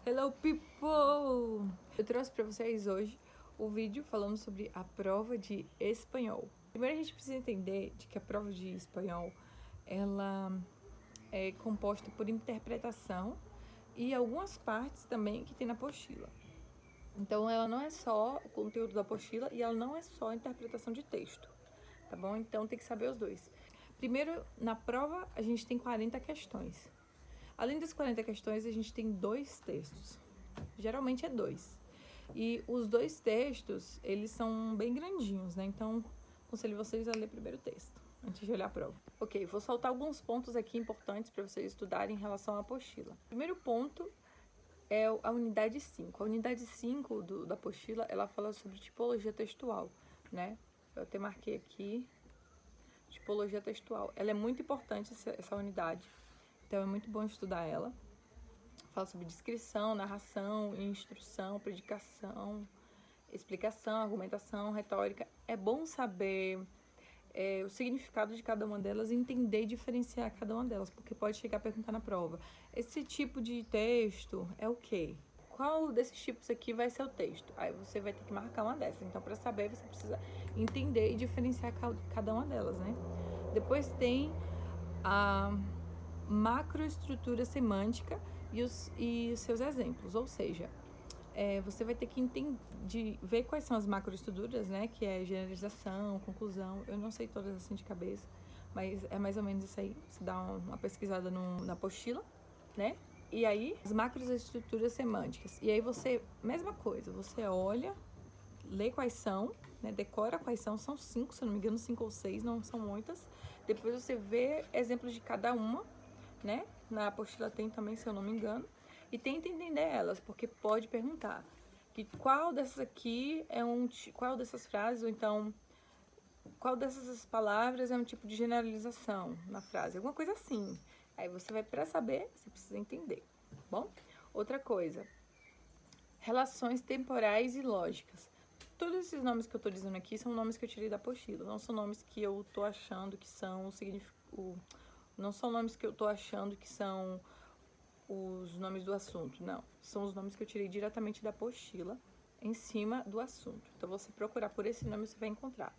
Hello people! Eu trouxe para vocês hoje o vídeo falando sobre a prova de espanhol. Primeiro a gente precisa entender de que a prova de espanhol ela é composta por interpretação e algumas partes também que tem na apostila. Então ela não é só o conteúdo da apostila e ela não é só a interpretação de texto, tá bom? Então tem que saber os dois. Primeiro, na prova a gente tem 40 questões. Além das 40 questões, a gente tem 2 textos. Geralmente é 2. E os 2 textos, eles são bem grandinhos, né? Então, aconselho vocês a ler primeiro o texto, antes de olhar a prova. Ok, vou soltar alguns pontos aqui importantes para vocês estudarem em relação à apostila. O primeiro ponto é a unidade 5. A unidade 5 da apostila, ela fala sobre tipologia textual, né? Eu até marquei aqui, tipologia textual. Ela é muito importante, essa unidade. Então, é muito bom estudar ela. Fala sobre descrição, narração, instrução, predicação, explicação, argumentação, retórica. É bom saber o significado de cada uma delas e entender e diferenciar cada uma delas, porque pode chegar a perguntar na prova. Esse tipo de texto é o quê? Qual desses tipos aqui vai ser o texto? Aí você vai ter que marcar uma dessas. Então, para saber, você precisa entender e diferenciar cada uma delas, né? Depois tem a macroestrutura semântica e os seus exemplos, ou seja, você vai ter que ver quais são as macroestruturas, né, que é generalização, conclusão, eu não sei todas assim de cabeça, mas é mais ou menos isso aí, você dá uma pesquisada na apostila, né, e aí as macroestruturas semânticas, e aí você, mesma coisa, você olha, lê quais são, né, decora quais são 5, se eu não me engano, 5 ou 6, não são muitas, depois você vê exemplos de cada uma, né? Na apostila tem também, se eu não me engano. E tenta entender elas, porque pode perguntar que qual dessas aqui é qual dessas frases, ou então qual dessas palavras é um tipo de generalização na frase, alguma coisa assim. Aí você vai, para saber, você precisa entender, tá bom? Outra coisa, relações temporais e lógicas. Todos esses nomes que eu tô dizendo aqui são nomes que eu tirei da apostila, não são nomes que eu tô achando que são não são nomes que eu tô achando que são os nomes do assunto, não. São os nomes que eu tirei diretamente da apostila em cima do assunto. Então, você procurar por esse nome, você vai encontrar.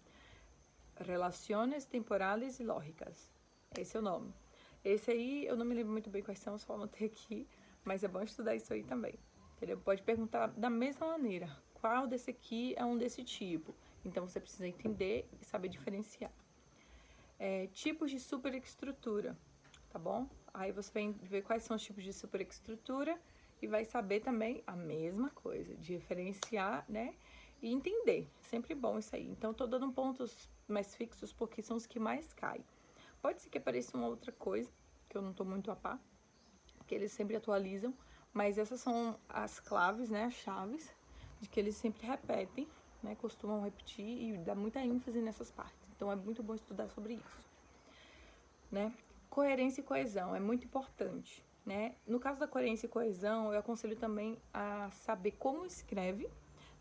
Relações temporales e lógicas. Esse é o nome. Esse aí, eu não me lembro muito bem quais são, só anotei aqui, mas é bom estudar isso aí também. Entendeu? Pode perguntar da mesma maneira. Qual desse aqui é um desse tipo? Então, você precisa entender e saber diferenciar. Tipos de superestrutura, tá bom? Aí você vai ver quais são os tipos de superestrutura e vai saber também a mesma coisa, diferenciar, né? E entender. Sempre bom isso aí. Então, tô dando pontos mais fixos porque são os que mais caem. Pode ser que apareça uma outra coisa, que eu não tô muito a par, porque eles sempre atualizam, mas essas são as claves, né? As chaves, de que eles sempre repetem, né? Costumam repetir e dar muita ênfase nessas partes. Então, é muito bom estudar sobre isso, né? Coerência e coesão é muito importante, né? No caso da coerência e coesão, eu aconselho também a saber como escreve,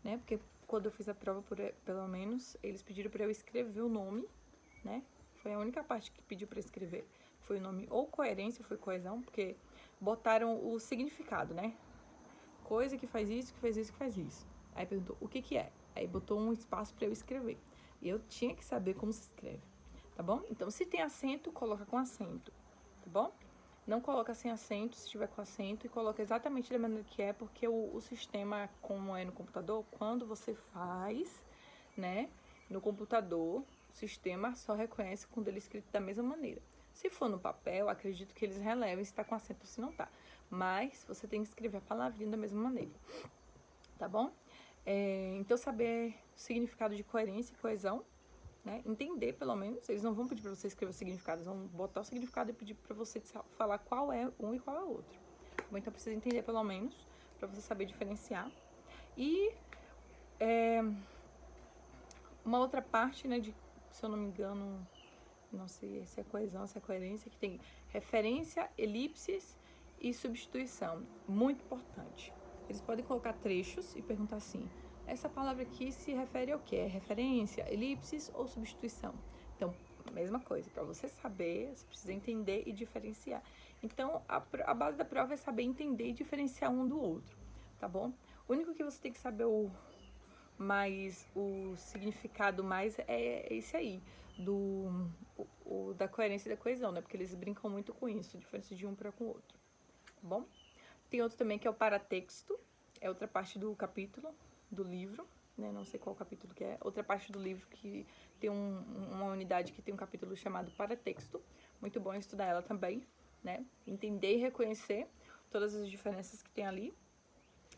né? Porque quando eu fiz a prova, pelo menos, eles pediram para eu escrever o nome, né? Foi a única parte que pediu para escrever. Foi o nome ou coerência ou foi coesão, porque botaram o significado, né? Coisa que faz isso, que faz isso, que faz isso. Aí perguntou o que que é. Aí botou um espaço para eu escrever. E eu tinha que saber como se escreve, tá bom? Então, se tem acento, coloca com acento, tá bom? Não coloca sem acento, se tiver com acento, e coloca exatamente da maneira que é, porque o sistema, como é no computador, quando você faz, né, no computador, o sistema só reconhece quando ele é escrito da mesma maneira. Se for no papel, acredito que eles relevem se tá com acento ou se não tá. Mas você tem que escrever a palavrinha da mesma maneira, tá bom? Então, saber o significado de coerência e coesão, né? Entender, pelo menos. Eles não vão pedir para você escrever o significado, eles vão botar o significado e pedir para você falar qual é um e qual é o outro. Então, precisa entender, pelo menos, para você saber diferenciar. E uma outra parte, né, se eu não me engano, não sei se é coesão, se é coerência, que tem referência, elipses e substituição. Muito importante. Eles podem colocar trechos e perguntar assim, essa palavra aqui se refere ao quê? É referência, elipses ou substituição? Então, mesma coisa. Para você saber, você precisa entender e diferenciar. Então, a base da prova é saber entender e diferenciar um do outro, tá bom? O único que você tem que saber o significado mais é esse aí, da coerência e da coesão, né? Porque eles brincam muito com isso, diferença de um para com o outro, tá bom? Tem outro também que é o paratexto, é outra parte do capítulo, do livro, né? Não sei qual capítulo que é, outra parte do livro que tem uma unidade que tem um capítulo chamado paratexto, muito bom estudar ela também, né? Entender e reconhecer todas as diferenças que tem ali,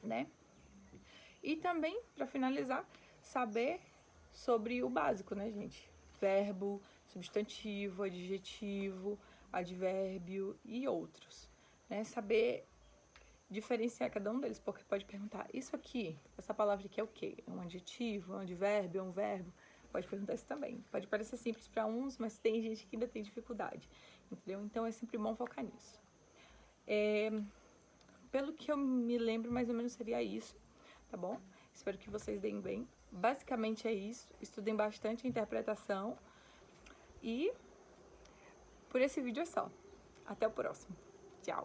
né? E também, para finalizar, saber sobre o básico, né, gente? Verbo, substantivo, adjetivo, advérbio e outros, né? Saber diferenciar cada um deles, porque pode perguntar, isso aqui, essa palavra aqui é o quê? É um adjetivo, é um advérbio, é um verbo? Pode perguntar isso também. Pode parecer simples para uns, mas tem gente que ainda tem dificuldade, entendeu? Então é sempre bom focar nisso. Pelo que eu me lembro, mais ou menos seria isso, tá bom? Espero que vocês deem bem. Basicamente é isso. Estudem bastante a interpretação. E por esse vídeo é só. Até o próximo.